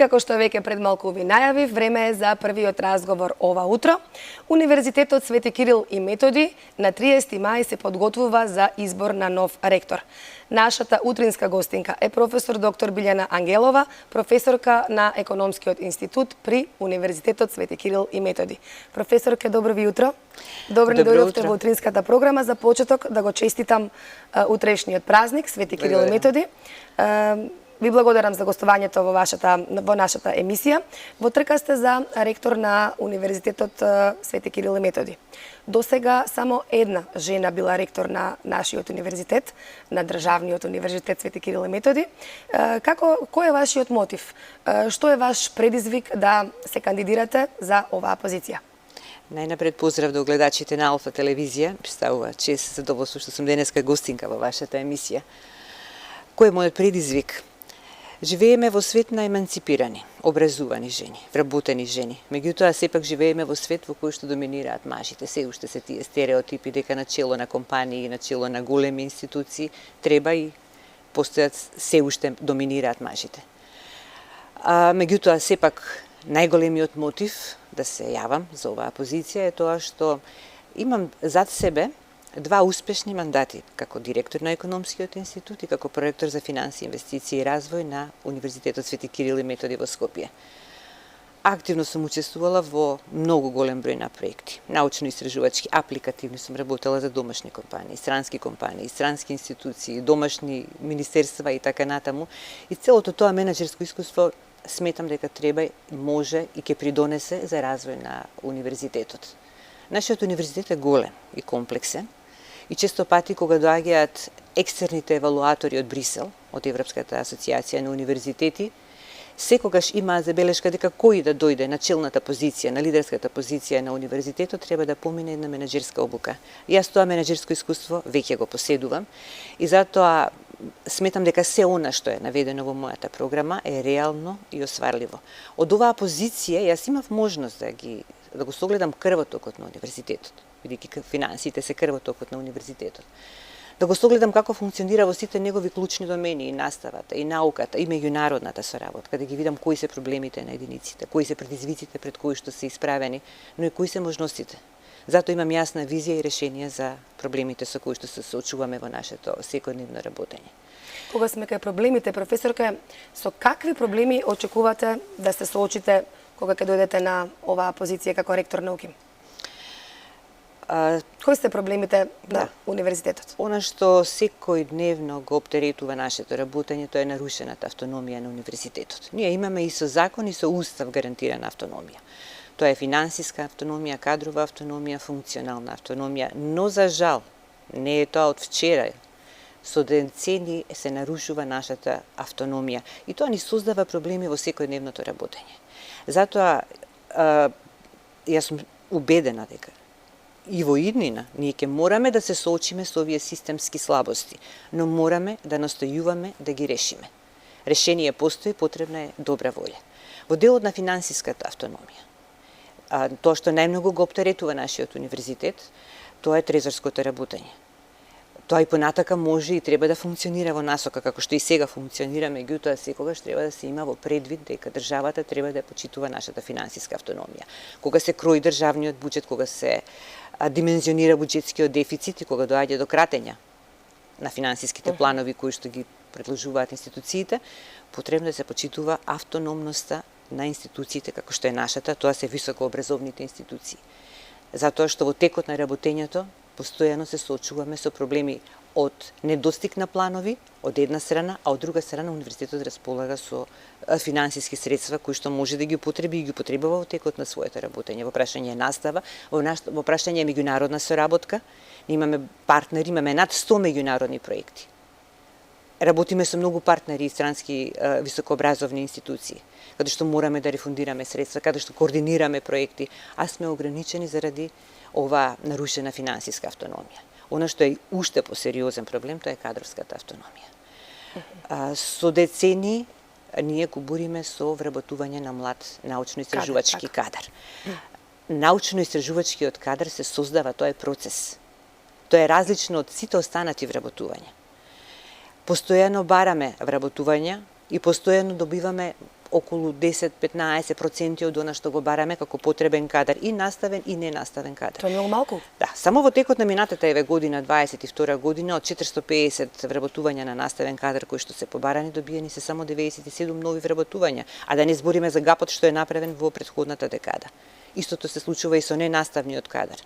како што веќе пред малку ви најавив, време е за првиот разговор ова утро. Универзитетот Свети Кирил и Методи на 30 мај се подготвува за избор на нов ректор. Нашата утринска гостинка е професор доктор Билјана Ангелова, професорка на Економскиот институт при Универзитетот Свети Кирил и Методи. Професорке, добро ви утро. Добро ни дојдовте во утринската програма. За почеток да го честитам утрешниот празник Свети Кирил и Методи. Ви благодарам за гостувањето во нашата емисија. Во трка сте за ректор на Универзитетот Свети Кирил и Методи. До сега само една жена била ректор на нашиот универзитет, на Државниот универзитет Свети Кирил и Методи. Кој е вашиот мотив? Што е ваш предизвик да се кандидирате за оваа позиција? Најнапред поздрав до гледачите на Алфа телевизија. Представува чест и задоволство што сум денеска гостинка во вашата емисија. Кој е мојот предизвик? Живееме во свет на еманципирани, образувани жени, вработени жени. Меѓутоа, сепак живееме во свет во кој што доминираат мажите. Се уште се тие стереотипи дека начело на компании, начело на големи институции треба и постојат, се уште доминираат мажите. Меѓутоа, сепак најголемиот мотив да се јавам за оваа позиција е тоа што имам зад себе два успешни мандати како директор на Економскиот институт и како проректор за финансии, инвестиции и развој на Универзитетот Свети Кирил и Методи во Скопје. Активно сум учествувала во многу голем број на проекти. Научно-истражувачки, апликативни сум работела за домашни компании, странски институции, домашни министерства и така натаму. И целото тоа менаџерско искуство сметам дека треба, може и ќе придонесе за развој на универзитетот. Нашиот универзитет е голем и комплексен и често пати кога доаѓаат екстерните евалуатори од Брисел, од Европската асоциација на универзитети, секогаш имаат забелешка дека кој да дојде на челната позиција, на лидерската позиција на универзитетот треба да помине една менаџерска обука. Јас тоа менаџерско искуство веќе го поседувам и затоа сметам дека се она што е наведено во мојата програма е реално и осварливо. Од оваа позиција јас имав можност да го согледам крвотокот на универзитетот, бидејќи финансиите се крвотокот на универзитетот. Да го согледам како функционира во сите негови клучни домени, и наставата, и науката, и меѓународната соработка, да ги видам кои се проблемите на единиците, кои се предизвиците пред кои што се исправени, но и кои се можностите. Затоа имам јасна визија и решение за проблемите со кои што се соочуваме во нашето секојдневно работење. Кога сме кај проблемите, професорка, со какви проблеми очекувате да се соочите кога ќе дојдете на оваа позиција како ректор на УКИМ? Кои се проблемите на универзитетот? Она што секојдневно го оптеретува нашето работење, тоа е нарушената автономија на универзитетот. Ние имаме и со закон и со устав гарантирана автономија. Тоа е финансиска автономија, кадрова автономија, функционална автономија, но за жал не е тоа од вчера. Со децени се нарушува нашата автономија и тоа ни создава проблеми во секојдневното работење. Затоа јас сум убедена дека и во иднина ние ќе мораме да се соочиме со овие системски слабости, но мораме да настојуваме да ги решиме. Решение постои, потребна е добра волја. Во делот на финансиската автономија, тоа што најмногу го оптеретува нашиот универзитет, тоа е трезорското работење. Тоа и понатака може и треба да функционира во насока како што и сега функционира, меѓутоа секогаш треба да се има во предвид дека државата треба да почитува нашата финансиска автономија. Кога се крои државниот буџет, кога се димензионира буџетскиот дефицит и кога доаѓа до кратења на финансиските планови кои што ги предложуваат институциите, потребно да се почитува автономноста на институциите како што е нашата, тоа се високообразовните институции. Затоа што во текот на работењето постојано се соочуваме со проблеми од недостиг на планови од една страна, а од друга страна универзитетот располага со финансиски средства кои што може да ги употреби и ги употребува во текот на своето работење. Во прашање настава, во прашање меѓународна соработка, имаме партнери, имаме над 100 меѓународни проекти. Работиме со многу партнери и странски високообразовни институции, каде што мораме да рефундираме средства, каде што координираме проекти, а сме ограничени заради оваа нарушена финансиска автономија. Она што е уште посериозен проблем, тоа е кадровската автономија. Со децени ние го бориме со вработување на млад научно-истражувачки кадар. Научно-истражувачкиот кадар се создава, тоа е процес. Тоа е различно од сите останати вработувања. Постојано бараме вработувања и постојано добиваме околу 10-15% од она што го бараме како потребен кадар, и наставен и ненаставен кадар. Тоа е многу малку. Да, само во текот на минатата година, 22 година, од 450 вработувања на наставен кадар кои што се побарани, добиени се само 97 нови вработувања, а да не збориме за гапот што е направен во претходната декада. Истото се случува и со ненаставниот кадар.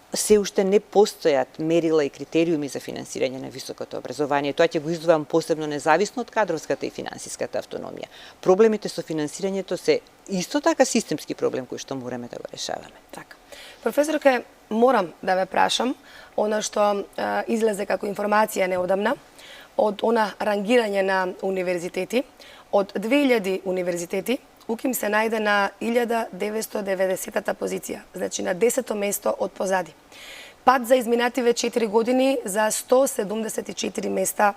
Се уште не постојат мерила и критериуми за финансирање на високото образование. Тоа ќе го издвојам посебно независно од кадровската и финансиската автономија. Проблемите со финансирањето се исто така системски проблем кој што мораме да го решаваме. Така. Професорке, морам да ве прашам она што излезе како информација неодамна од она рангирање на универзитети. Од 2000 универзитети, УКИМ се најде на 1990-та позиција, значи на 10-то место од позади. Пад за изминативе 4 години за 174 места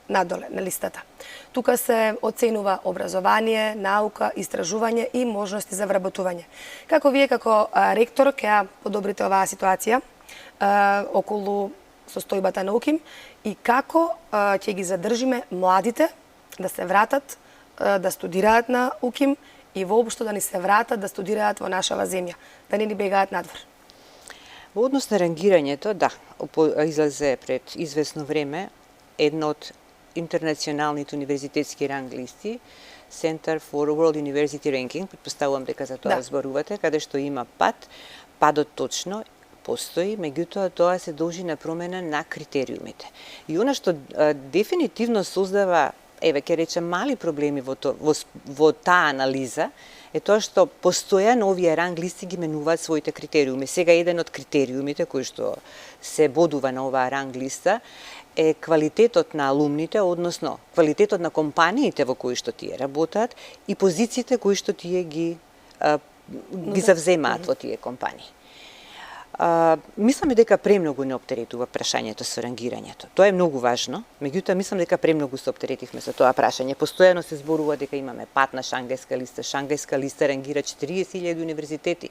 надоле на листата. Тука се оценува образование, наука, истражување и можности за вработување. Како вие како ректор ќе ја подобрите оваа ситуација околу состојбата на УКИМ и како ќе ги задржиме младите да се вратат да студираат на УКИМ и воопшто да ни се вратат да студираат во нашава земја, да не ни бегаат надвор? Во однос на рангирањето, да, излезе пред известно време една од интернационалните универзитетски ранг листи, Center for World University Ranking, предпоставувам дека за тоа зборувате, каде што има падот точно постои, меѓутоа тоа се должи на промена на критериумите. И она што дефинитивно создава, ќе речем, мали проблеми во таа анализа, е тоа што постојано овие ранг листи ги менуваат своите критериуми. Сега еден од критериумите кои што се бодува на оваа ранг листа е квалитетот на алумните, односно квалитетот на компаниите во кои што тие работат и позициите кои што тие ги завземаат во тие компании. Мислам дека премногу не оптеретува прашањето со рангирањето. Тоа е многу важно, меѓутоа мислам дека премногу се оптеретивме со тоа прашање. Постојано се зборува дека имаме пат на Шангајска листа. Шангајска листа рангира 40.000 универзитети.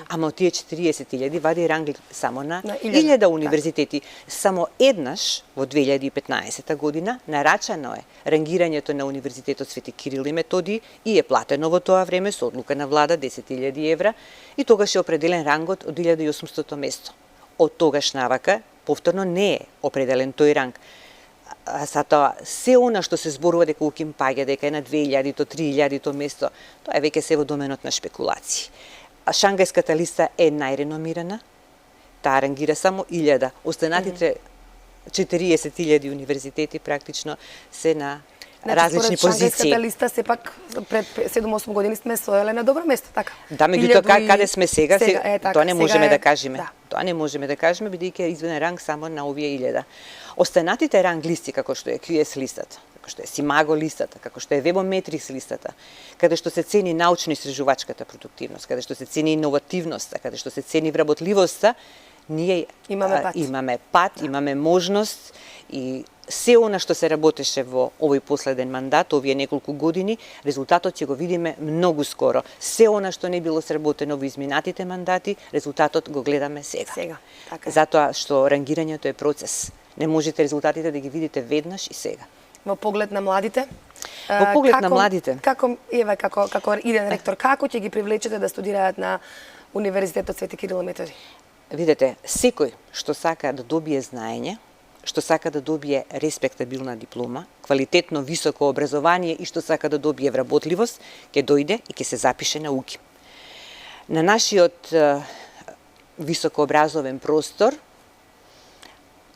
Ама од тие 40.000 вади ранг само на 1000 универзитети. Само еднаш во 2015 година нарачано е рангирањето на Универзитетот Свети Кирил и Методиј и е платено во тоа време со одлука на влада 10.000 евра и тогаш е определен рангот од 1800 место. Од тогаш навака повторно не е определен тој ранг. Затоа се она што се зборува дека УКИМ паѓа, дека е на 2000-то, 3000-то место, тоа е веќе се во доменот на шпекулации. Шангајската листа е најреномирана, таа рангира само 1000. Останатите 40.000 универзитети практично се на различни позиции. Шангајската листа сепак пред 7-8 години сме стоеле на добро место, така? Да, меѓутоа каде сме сега, тоа не можеме да кажеме. Да. Тоа не можеме да кажеме бидејќи е изведен ранг само на овие 1000. Останатите ранг листи како што е QS листата, како што е Симаго листата, како што е Webometrics листата, каде што се цени научно-истражувачката продуктивност, каде што се цени иновативноста, каде што се цени вработливоста, ние имаме пат, имаме можност и се она што се работеше во овој последен мандат, овие неколку години, резултатот ќе го видиме многу скоро. Се она што не било сработено во изминатите мандати, резултатот го гледаме сега. Така. Затоа што рангирањето е процес. Не можете резултатите да ги видите веднаш и сега. Во поглед на младите? Во поглед на младите? Како иден ректор, како ќе ги привлечете да студираат на Универзитетот Свети Кирил и Методиј? Видете, секој што сака да добие знаење, што сака да добие респектабилна диплома, квалитетно високо образование и што сака да добие вработливост, ќе дојде и ќе се запише на УКИМ. На нашиот високообразовен простор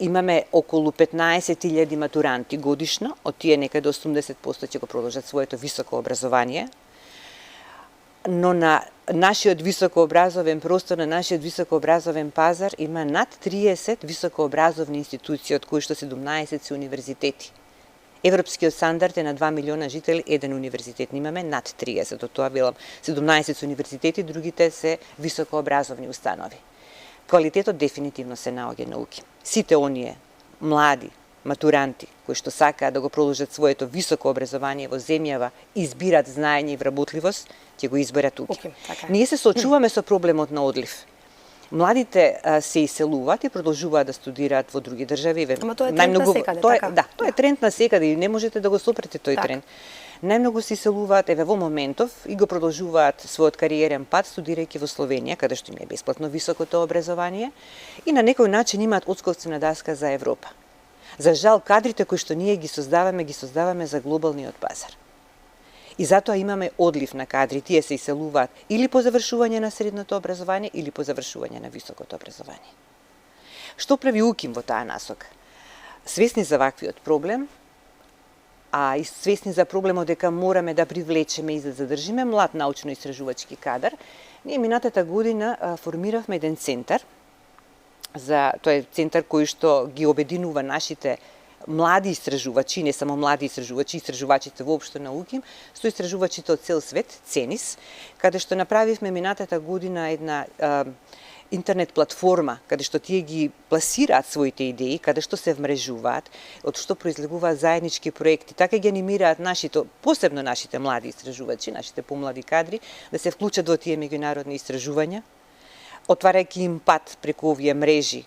имаме околу 15.000 матуранти годишно, од тие некаде 80% ќе го продолжат своето високо образование, но на нашиот високообразовен простор, на нашиот високообразовен пазар има над 30 високообразовни институции, од кои што 17 се универзитети. Европскиот стандард е на 2 милиона жители, еден универзитет. Имаме над 30, од тоа велам 17 се универзитети, другите се високообразовни установи. Квалитетот дефинитивно се наоѓа на УКИМ. Сите оние млади матуранти кои што сакаат да го продолжат своето високо образование во земјава, избират знаење и вработливост, ќе го изберат УКИМ. Ние се соочуваме со проблемот на одлив. Младите се иселуваат и продолжуваат да студираат во други држави. Ама тоа е тренд на секаде, така? Да, тоа е тренд на секаде и не можете да го сопрете тој тренд. Најмногу се иселуваат еве во моментов и го продолжуваат својот кариерен пат студирајќи во Словенија, каде што им е бесплатно високото образование и на некој начин имаат отскоцна даска за Европа. За жал, кадрите кои што ние ги создаваме за глобалниот пазар. И затоа имаме одлив на кадри, тие се иселуваат или по завршување на средното образование или по завршување на високото образование. Што прави УКИМ во таа насока? Свесни за ваквиот проблем, а и свесни за проблемот дека мораме да привлечеме и да задржиме млад научно-истражувачки кадар, ние минатата година формиравме еден центар, тој е центар кој што ги обединува нашите млади истражувачи, не само млади истражувачи, истражувачите воопшто на УКИМ, со истражувачите од цел свет, ЦЕНИС, каде што направивме минатата година една интернет платформа, каде што тие ги пласираат своите идеи, каде што се вмрежуваат, од што произлегуваат заеднички проекти, така ги анимираат нашите, посебно нашите млади истражувачи, нашите помлади кадри, да се вклучат во тие меѓународни истражувања, отварајќи им пат преку овие мрежи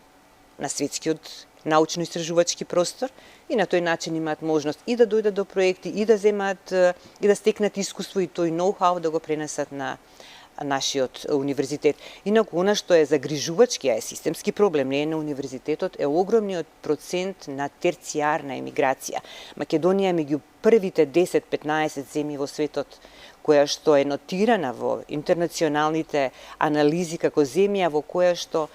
на светскиот научно-истражувачки простор и на тој начин имаат можност и да дојдат до проекти, и да земаат, и да стекнат искуство и тој ноу-хау да го пренесат на нашиот универзитет. Инаку, она што е загрижувачки, а е системски проблем, не е на универзитетот, е огромниот процент на терцијарна емиграција. Македонија е меѓу првите 10-15 земји во светот која што е нотирана во интернационалните анализи како земја која што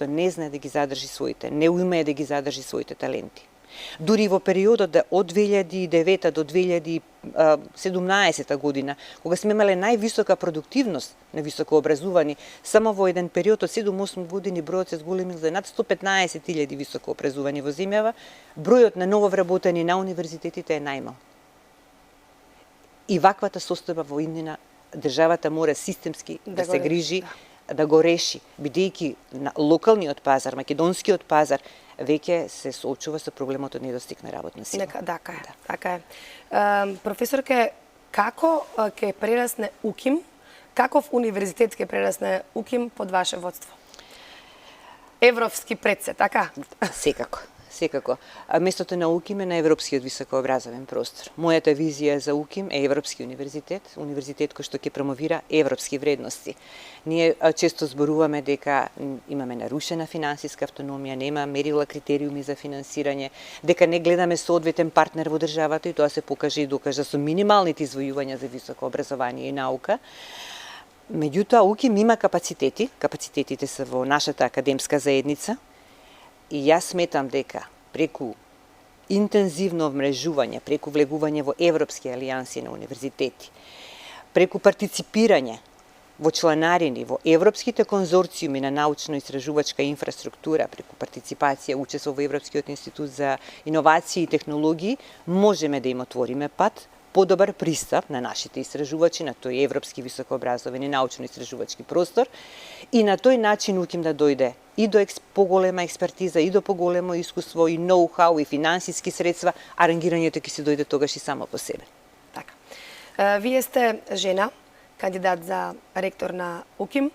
не знае да ги задржи своите, не умее да ги задржи своите таленти. Дури во периодот од 2009 до 2017 година, кога сме имале највисока продуктивност на високообразувани, само во еден период од 7-8 години бројот се зголемил за над 115.000 високообразувани во земјава, бројот на нововработени на универзитетите е најмал. И ваквата состојба во иднина државата мора системски да се грижи, да го реши, бидејќи на локалниот пазар, македонскиот пазар, веќе се соочува со проблемот од недостиг на работна сила. Така е. Професорке, како ќе прерасне УКИМ, каков универзитет ќе прерасне УКИМ под ваше водство? Европски предсе, така? Секако. Местото на УКИМ е на европскиот високообразовен простор. Мојата визија за УКИМ е европски универзитет кој што ќе промовира европски вредности. Ние често зборуваме дека имаме нарушена финансиска автономија, нема мерила, критериуми за финансирање, дека не гледаме соодветен партнер во државата и тоа се покаже и докажа со минималните извојувања за високо образование и наука. Меѓутоа, УКИМ има капацитетите се во нашата академска заедница, и јас сметам дека преку интензивно вмрежување, преку влегување во европски алијанси на универзитети, преку партиципирање во чланарини во европските конзорциуми на научно-истражувачка инфраструктура, преку партиципација, учество во Европскиот институт за иновации и технологии, можеме да им отвориме пат подобар пристап на нашите истражувачи, на тој европски високообразовен и научно-истражувачки простор и на тој начин УКИМ да дојде и до поголема експертиза, и до поголемо искуство, и ноу-хау, и финансиски средства, а рангирањето ќе се дојде тогаш и само по себе. Така. Вие сте жена, кандидат за ректор на УКИМ.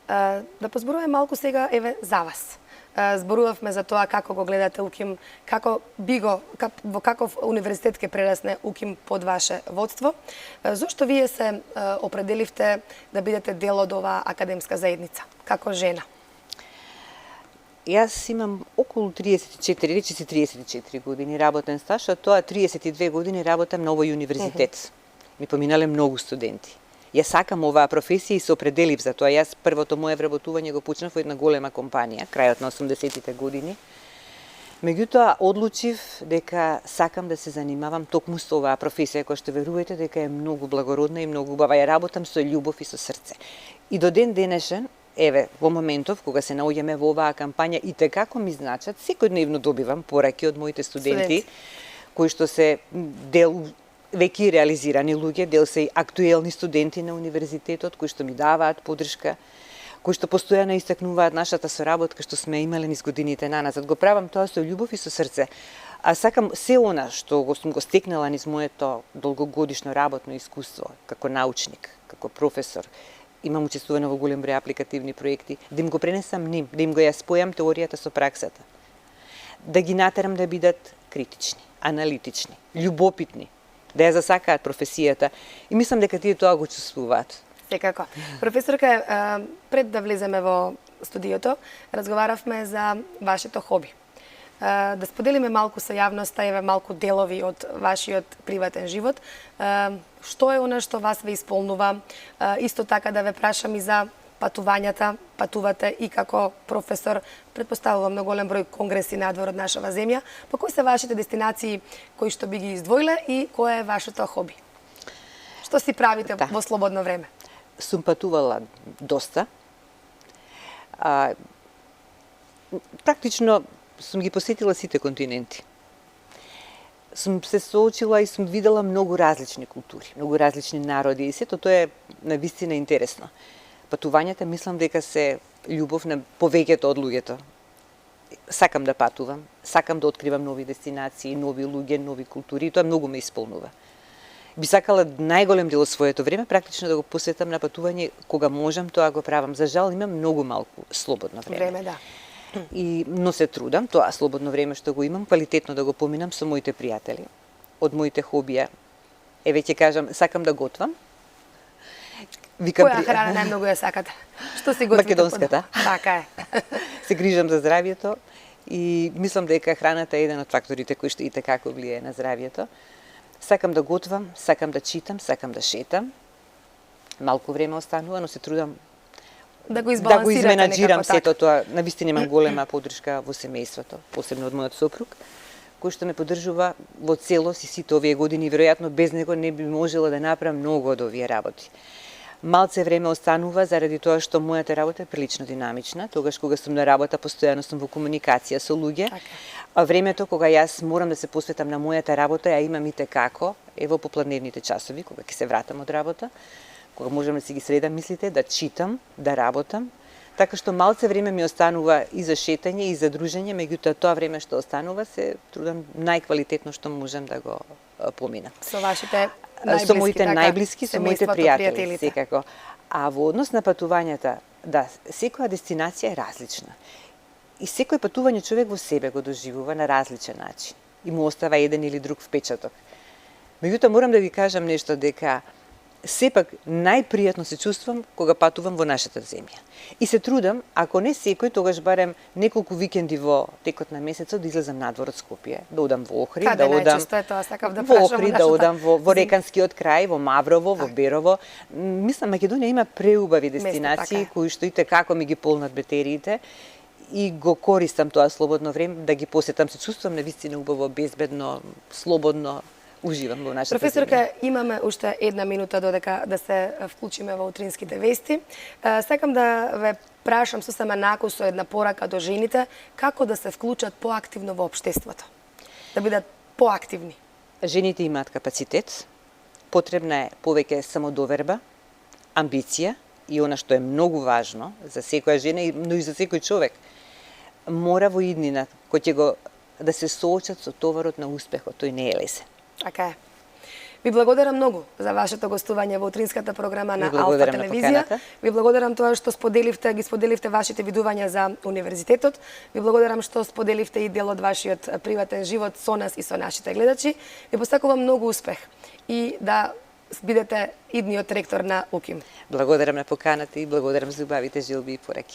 Да позборуваме малку сега за вас. Зборувавме за тоа како го гледате УКИМ, во каков универзитет ќе прерасне УКИМ под ваше водство. Зошто вие се определивте да бидете дел од оваа академска заедница, како жена? Јас имам околу 34 години работен стаж, а тоа 32 години работам на овој универзитет. Ми поминале многу студенти. Јас сакам оваа професија и се определив за тоа. Јас првото моје вработување го почнав во една голема компанија, крајот на 80-тите години. Меѓутоа, одлучив дека сакам да се занимавам токму со оваа професија, која што верувате дека е многу благородна и многу убава. Ја работам со љубов и со срце. И до ден денешен, во моментов кога се наоѓаме во оваа кампања и како ми значат, секојдневно добивам пораки од моите студенти, кои што се дел веќе реализирани луѓе, дел се и актуелни студенти на универзитетот, кои што ми даваат поддршка, кои што постојано истакнуваат нашата соработка што сме имале низ годините наназад. Го правам тоа со љубов и со срце. А сакам се она што сум го стекнала низ моето долгогодишно работно искуство како научник, како професор, имам учествувано во голем број апликативни проекти, да им го пренесам ним, да им го ја спојам теоријата со праксата. Да ги натерам да бидат критични, аналитични, љубопитни, да ја засакаат професијата и мислам дека тие тоа го чувствуваат. Секако. Професорка, пред да влеземе во студиото, разговаравме за вашето хоби. Да споделиме малку со јавноста, еве малку делови од вашиот приватен живот. Што е она што вас ве исполнува? Исто така да ве прашам и за патувањата, патувате и како професор, претпоставувам на голем број конгреси надвор од нашава земја. Па кои се вашите дестинации кои што би ги издвоиле и кое е вашето хоби? Што си правите во слободно време? Сум патувала доста. Практично сум ги посетила сите континенти. Сум се соочила и сум видела многу различни култури, многу различни народи и сето тоа е навистина интересно. Патувањата мислам дека се љубов на повеќето од луѓето. Сакам да патувам, сакам да откривам нови дестинации, нови луѓе, нови култури и тоа многу ме исполнува. Би сакала најголем дел од своето време практично да го посветам на патување кога можам, тоа го правам. За жал имам многу малку слободно време. Да. Но се трудам, тоа слободно време што го имам, квалитетно да го поминам со моите пријатели. Од моите хобија, ќе кажам, сакам да готвам. Која храна најмногу ја сакате? Што си готвите? Македонската. Така е. Се грижам за здравјето и мислам дека храната е еден од факторите кои што и како влијае на здравјето. Сакам да готвам, сакам да читам, сакам да шетам. Малку време останува, но се трудам да го изменаџирам сето тоа. Навистина имам голема поддршка во семејството, посебно од мојот сопруг, кој што ме поддржува во целост и сите овие години. Веројатно без него не би можела да направам многу од овие работи. Малце време останува заради тоа што мојата работа е прилично динамична. Тогаш кога сум на работа, постојано сум во комуникација со луѓе. А времето кога јас морам да се посветам на мојата работа, ја имам и како, во попладневните часови, кога ќе се вратам од работа, кога можам да си ги средам мислите, да читам, да работам. Така што малце време ми останува и за шетање и за дружење, меѓутоа тоа време што останува се трудам најквалитетно што можам да го поминам. Со вашите со моите најблиски, со моите пријатели, секако. А во однос на патувањата, да, секоја дестинација е различна. И секој патување човек во себе го доживува на различен начин. И му остава еден или друг впечаток. Меѓутоа морам да ви кажам нешто дека сепак најпријатно се чувствам кога патувам во нашата земја. И се трудам, ако не секој, тогаш барем неколку викенди во текот на месецот да излезам надвор од Скопје, да одам во Охрид, да одам во Охрид, да одам во Реканскиот крај, во Маврово, во Берово. Мислам, Македонија има преубави дестинации кои што и како ми ги полнат батериите и го користам тоа слободно време да ги посетам. Се чувствувам навистина убаво, безбедно, слободно. Уживам во нашата Професорка, земја. имаме уште една минута додека да се вклучиме во утринските вести. Сакам да ве прашам сосема накусо една порака до жените, како да се вклучат поактивно во општеството, да бидат поактивни. Жените имаат капацитет, потребна е повеќе самодоверба, амбиција и она што е многу важно за секоја жена, но и за секој човек, мора во иднина кој ќе го да се соочат со товарот на успехот, тој не е лесен. Така е. Ви благодарам многу за вашето гостување во утринската програма на Алфа телевизија. Ви благодарам тоа што ги споделивте вашите видувања за универзитетот. Ви благодарам што споделивте и дел од вашиот приватен живот со нас и со нашите гледачи. Ви посакувам многу успех и да бидете идниот ректор на УКИМ. Благодарам на поканата и благодарам за убавите желби и пораки.